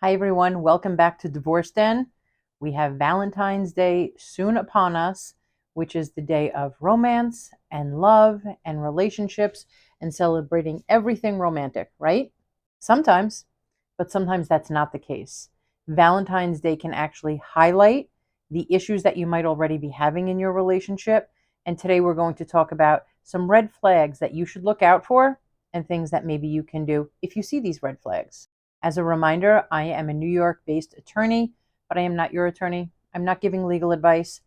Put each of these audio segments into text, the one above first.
Hi, everyone. Welcome back to Divorce Den. We have Valentine's Day soon upon us, which is the day of romance and love and relationships and celebrating everything romantic, right? Sometimes, but sometimes that's not the case. Valentine's Day can actually highlight the issues that you might already be having in your relationship. And today we're going to talk about some red flags that you should look out for and things that maybe you can do if you see these red flags. As a reminder, I am a New York based attorney, but I am not your attorney. I'm not giving legal advice.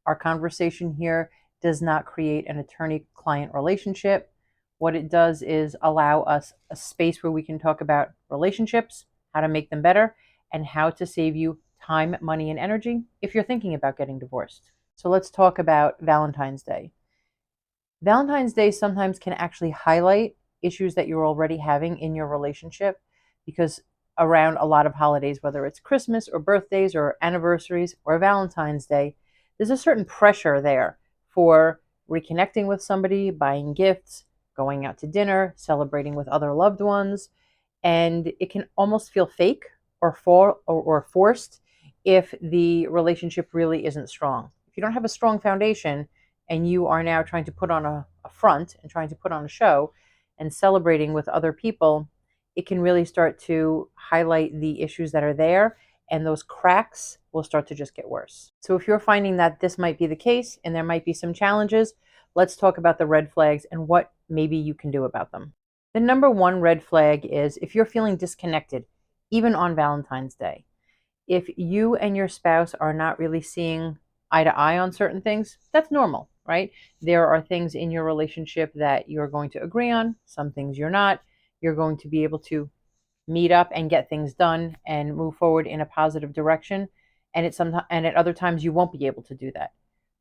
Our conversation here does not create an attorney client relationship. What it does is allow us a space where we can talk about relationships, how to make them better, and how to save you time, money, and energy if you're thinking about getting divorced. So let's talk about Valentine's Day. Valentine's Day sometimes can actually highlight issues that you're already having in your relationship because around a lot of holidays, whether it's Christmas or birthdays or anniversaries or Valentine's Day, there's a certain pressure there for reconnecting with somebody, buying gifts, going out to dinner, celebrating with other loved ones. And it can almost feel fake or forced if the relationship really isn't strong. If you don't have a strong foundation, and you are now trying to put on a front and trying to put on a show and celebrating with other people, it can really start to highlight the issues that are there, and those cracks will start to just get worse. So if you're finding that this might be the case and there might be some challenges, let's talk about the red flags and what maybe you can do about them. The number one red flag is if you're feeling disconnected, even on Valentine's Day. If you and your spouse are not really seeing eye to eye on certain things, that's normal, right? There are things in your relationship that you're going to agree on, some things you're not. You're going to be able to meet up and get things done and move forward in a positive direction. And at other times you won't be able to do that.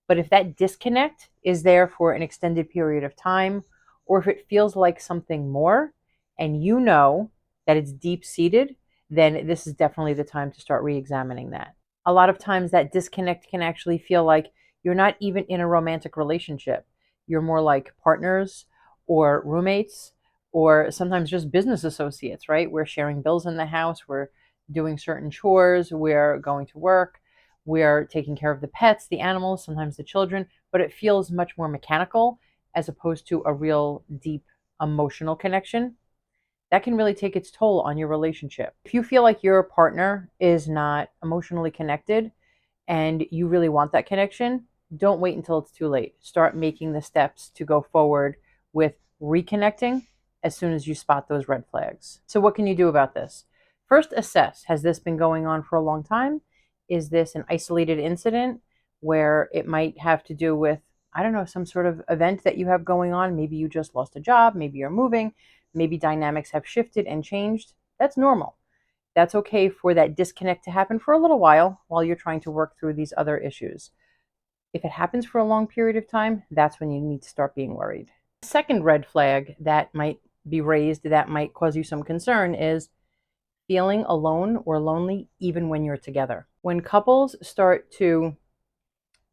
But if that disconnect is there for an extended period of time, or if it feels like something more, and you know that it's deep seated, then this is definitely the time to start re examining that. A lot of times, that disconnect can actually feel like you're not even in a romantic relationship. You're more like partners or roommates, or sometimes just business associates, right? We're sharing bills in the house, we're doing certain chores, we're going to work, we're taking care of the pets, the animals, sometimes the children, but it feels much more mechanical as opposed to a real deep emotional connection. That can really take its toll on your relationship. If you feel like your partner is not emotionally connected and you really want that connection, don't wait until it's too late. Start making the steps to go forward with reconnecting as soon as you spot those red flags. So, what can you do about this? First, assess, has this been going on for a long time? Is this an isolated incident where it might have to do with, I don't know, some sort of event that you have going on? Maybe you just lost a job, maybe you're moving, maybe dynamics have shifted and changed. That's normal. That's okay for that disconnect to happen for a little while you're trying to work through these other issues. If it happens for a long period of time, that's when you need to start being worried. The second red flag that might be raised that might cause you some concern is feeling alone or lonely even when you're together. When couples start to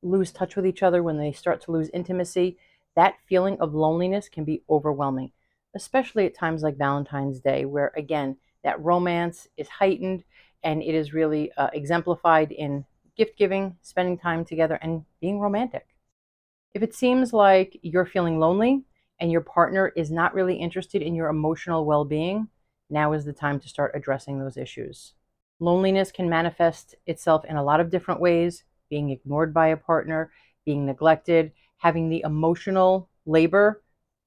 lose touch with each other, when they start to lose intimacy, that feeling of loneliness can be overwhelming, especially at times like Valentine's Day, where again, that romance is heightened and it is really exemplified in gift giving, spending time together, and being romantic. If it seems like you're feeling lonely and your partner is not really interested in your emotional well being, now is the time to start addressing those issues. Loneliness can manifest itself in a lot of different ways: being ignored by a partner, being neglected, having the emotional labor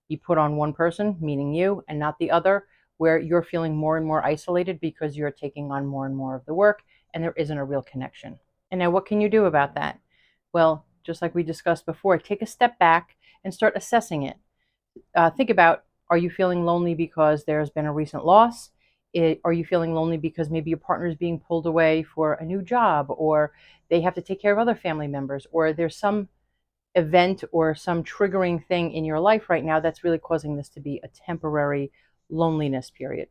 be put on one person, meaning you, and not the other, where you're feeling more and more isolated because you're taking on more and more of the work and there isn't a real connection. And now, what can you do about that? Well, just like we discussed before, take a step back and start assessing it. Think about, are you feeling lonely because there's been a recent loss? Are you feeling lonely because maybe your partner is being pulled away for a new job, or they have to take care of other family members, or there's some event or some triggering thing in your life right now that's really causing this to be a temporary loneliness period?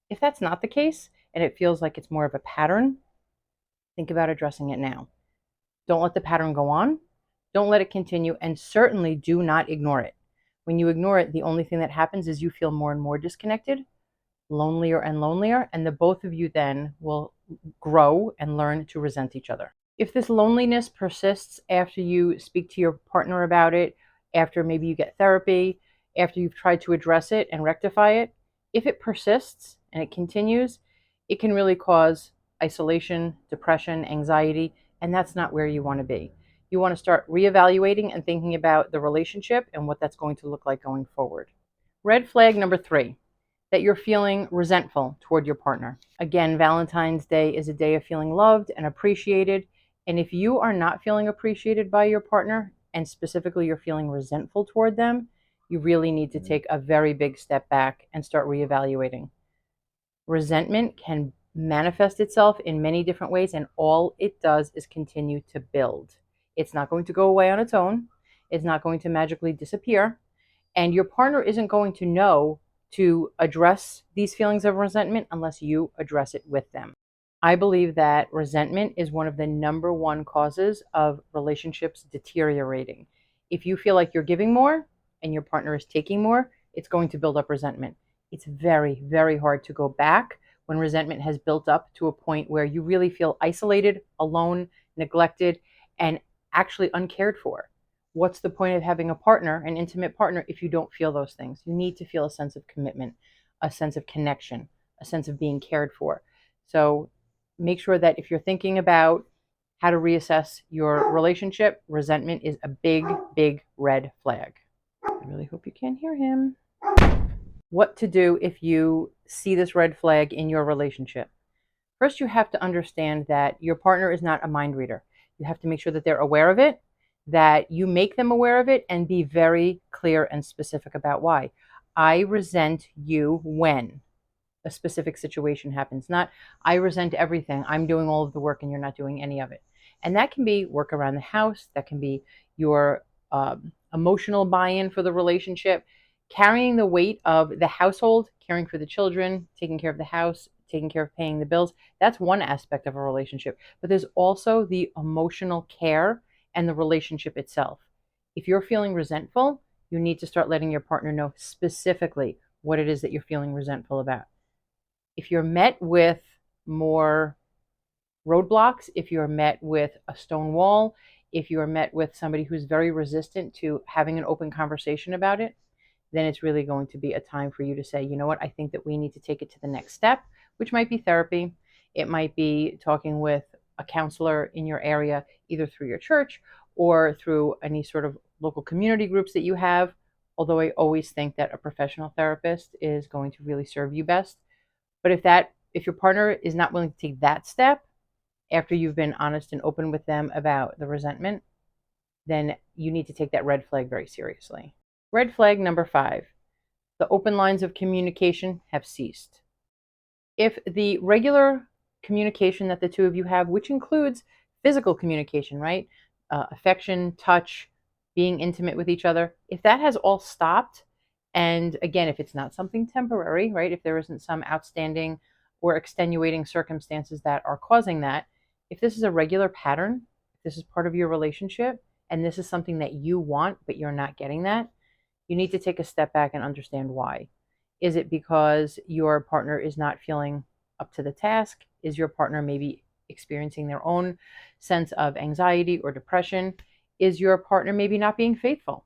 If that's not the case and it feels like it's more of a pattern, think about addressing it now. Don't let the pattern go on. Don't let it continue, and certainly do not ignore it. When you ignore it, the only thing that happens is you feel more and more disconnected, lonelier and lonelier, and the both of you then will grow and learn to resent each other. If this loneliness persists after you speak to your partner about it, after maybe you get therapy, after you've tried to address it and rectify it, if it persists and it continues, it can really cause isolation, depression, anxiety, and that's not where you want to be. You want to start reevaluating and thinking about the relationship and what that's going to look like going forward. Red flag number 3, that you're feeling resentful toward your partner. Again, Valentine's Day is a day of feeling loved and appreciated. And if you are not feeling appreciated by your partner, and specifically you're feeling resentful toward them, you really need to take a very big step back and start reevaluating. Resentment can manifest itself in many different ways, and all it does is continue to build. It's not going to go away on its own. It's not going to magically disappear. And your partner isn't going to know to address these feelings of resentment unless you address it with them. I believe that resentment is one of the number one causes of relationships deteriorating. If you feel like you're giving more and your partner is taking more, it's going to build up resentment. It's very, very hard to go back when resentment has built up to a point where you really feel isolated, alone, neglected, and actually uncared for. What's the point of having a partner, an intimate partner, if you don't feel those things? You need to feel a sense of commitment, a sense of connection, a sense of being cared for. So make sure that if you're thinking about how to reassess your relationship, resentment is a big, big red flag. I really hope you can't hear him. What to do if you see this red flag in your relationship? First, you have to understand that your partner is not a mind reader. You have to make sure that they're aware of it, that you make them aware of it, and be very clear and specific about why. I resent you when a specific situation happens. Not, I resent everything. I'm doing all of the work and you're not doing any of it. And that can be work around the house. That can be your emotional buy-in for the relationship, carrying the weight of the household, caring for the children, taking care of the house, taking care of paying the bills. That's one aspect of a relationship. But there's also the emotional care and the relationship itself. If you're feeling resentful, you need to start letting your partner know specifically what it is that you're feeling resentful about. If you're met with more roadblocks, if you're met with a stone wall, if you're met with somebody who's very resistant to having an open conversation about it, then it's really going to be a time for you to say, you know what, I think that we need to take it to the next step, which might be therapy. It might be talking with a counselor in your area, either through your church or through any sort of local community groups that you have. Although I always think that a professional therapist is going to really serve you best. But if your partner is not willing to take that step after you've been honest and open with them about the resentment, then you need to take that red flag very seriously. Red flag number 5, the open lines of communication have ceased. If the regular communication that the two of you have, which includes physical communication, right? Affection, touch, being intimate with each other, if that has all stopped, and again, if it's not something temporary, right? If there isn't some outstanding or extenuating circumstances that are causing that, if this is a regular pattern, if this is part of your relationship, and this is something that you want, but you're not getting that, you need to take a step back and understand why. Is it because your partner is not feeling up to the task? Is your partner maybe experiencing their own sense of anxiety or depression? Is your partner maybe not being faithful?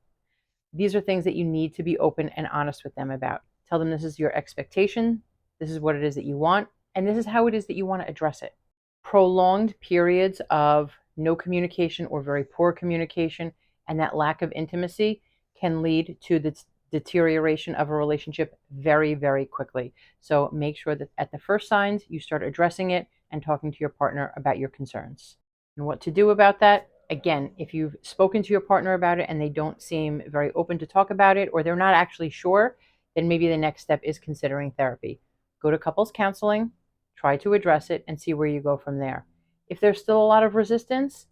These are things that you need to be open and honest with them about. Tell them this is your expectation, this is what it is that you want, and this is how it is that you want to address it. Prolonged periods of no communication or very poor communication and that lack of intimacy can lead to the deterioration of a relationship very, very quickly. So make sure that at the first signs, you start addressing it and talking to your partner about your concerns. And what to do about that? Again, if you've spoken to your partner about it and they don't seem very open to talk about it, or they're not actually sure, then maybe the next step is considering therapy. Go to couples counseling, try to address it, and see where you go from there. If there's still a lot of resistance,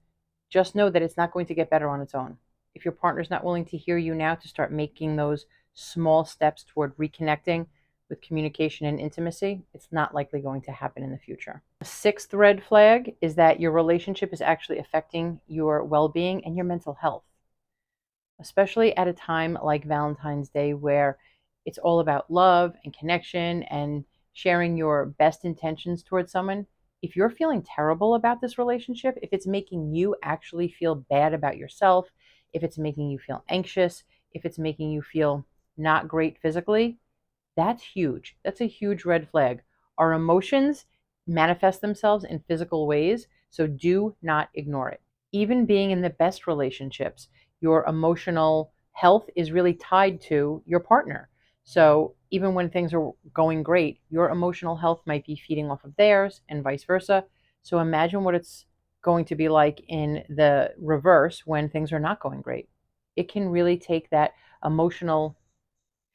just know that it's not going to get better on its own. If your partner's not willing to hear you now to start making those small steps toward reconnecting with communication and intimacy, it's not likely going to happen in the future. The 6th red flag is that your relationship is actually affecting your well-being and your mental health, especially at a time like Valentine's Day where it's all about love and connection and sharing your best intentions towards someone, if you're feeling terrible about this relationship, if it's making you actually feel bad about yourself, if it's making you feel anxious, if it's making you feel not great physically, that's huge. That's a huge red flag. Our emotions manifest themselves in physical ways, so do not ignore it. Even being in the best relationships, your emotional health is really tied to your partner. So even when things are going great, your emotional health might be feeding off of theirs and vice versa. So imagine what it's going to be like in the reverse when things are not going great. It can really take that emotional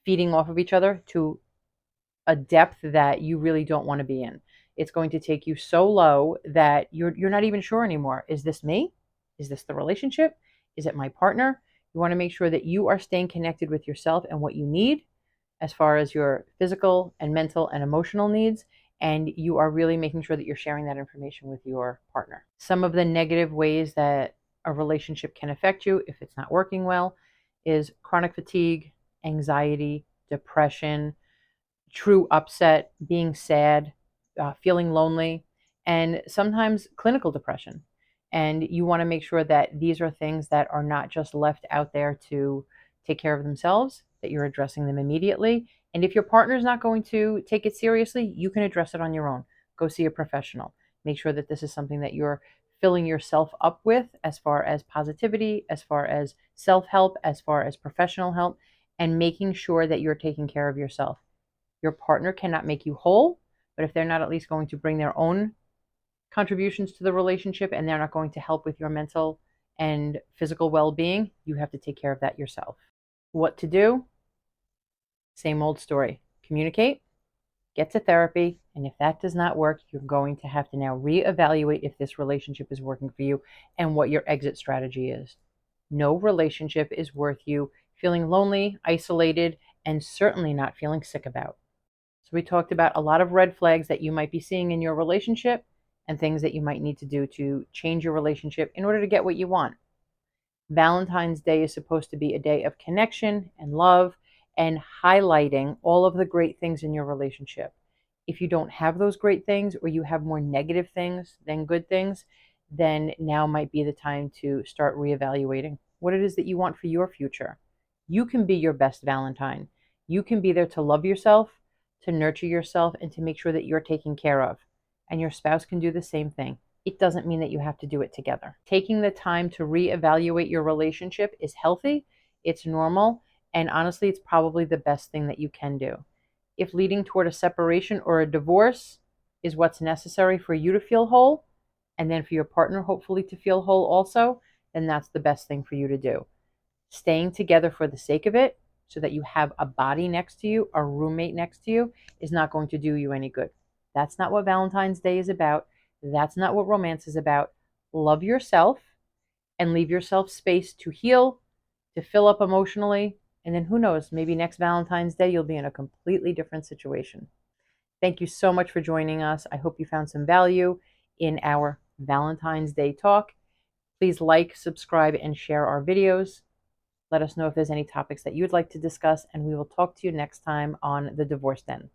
feeding off of each other to a depth that you really don't want to be in. It's going to take you so low that you're not even sure anymore. Is this me? Is this the relationship? Is it my partner? You want to make sure that you are staying connected with yourself and what you need as far as your physical and mental and emotional needs, and you are really making sure that you're sharing that information with your partner. Some of the negative ways that a relationship can affect you if it's not working well is chronic fatigue, anxiety, depression, true upset, being sad, feeling lonely, and sometimes clinical depression. And you want to make sure that these are things that are not just left out there to take care of themselves, that you're addressing them immediately. And if your partner's not going to take it seriously, you can address it on your own. Go see a professional. Make sure that this is something that you're filling yourself up with as far as positivity, as far as self help, as far as professional help, and making sure that you're taking care of yourself. Your partner cannot make you whole, but if they're not at least going to bring their own contributions to the relationship and they're not going to help with your mental and physical well being, you have to take care of that yourself. What to do? Same old story. Communicate, get to therapy, and if that does not work, you're going to have to now reevaluate if this relationship is working for you and what your exit strategy is. No relationship is worth you feeling lonely, isolated, and certainly not feeling sick about. So we talked about a lot of red flags that you might be seeing in your relationship and things that you might need to do to change your relationship in order to get what you want. Valentine's Day is supposed to be a day of connection and love and highlighting all of the great things in your relationship. If you don't have those great things or you have more negative things than good things, then now might be the time to start reevaluating what it is that you want for your future. You can be your best Valentine. You can be there to love yourself, to nurture yourself, and to make sure that you're taken care of. And your spouse can do the same thing. It doesn't mean that you have to do it together. Taking the time to reevaluate your relationship is healthy, it's normal, and honestly, it's probably the best thing that you can do. If leading toward a separation or a divorce is what's necessary for you to feel whole, and then for your partner, hopefully, to feel whole also, then that's the best thing for you to do. Staying together for the sake of it, so that you have a body next to you, a roommate next to you, is not going to do you any good. That's not what Valentine's Day is about. That's not what romance is about. Love yourself and leave yourself space to heal, to fill up emotionally. And then who knows, maybe next Valentine's Day, you'll be in a completely different situation. Thank you so much for joining us. I hope you found some value in our Valentine's Day talk. Please like, subscribe, and share our videos. Let us know if there's any topics that you'd like to discuss, and we will talk to you next time on The Divorce Den.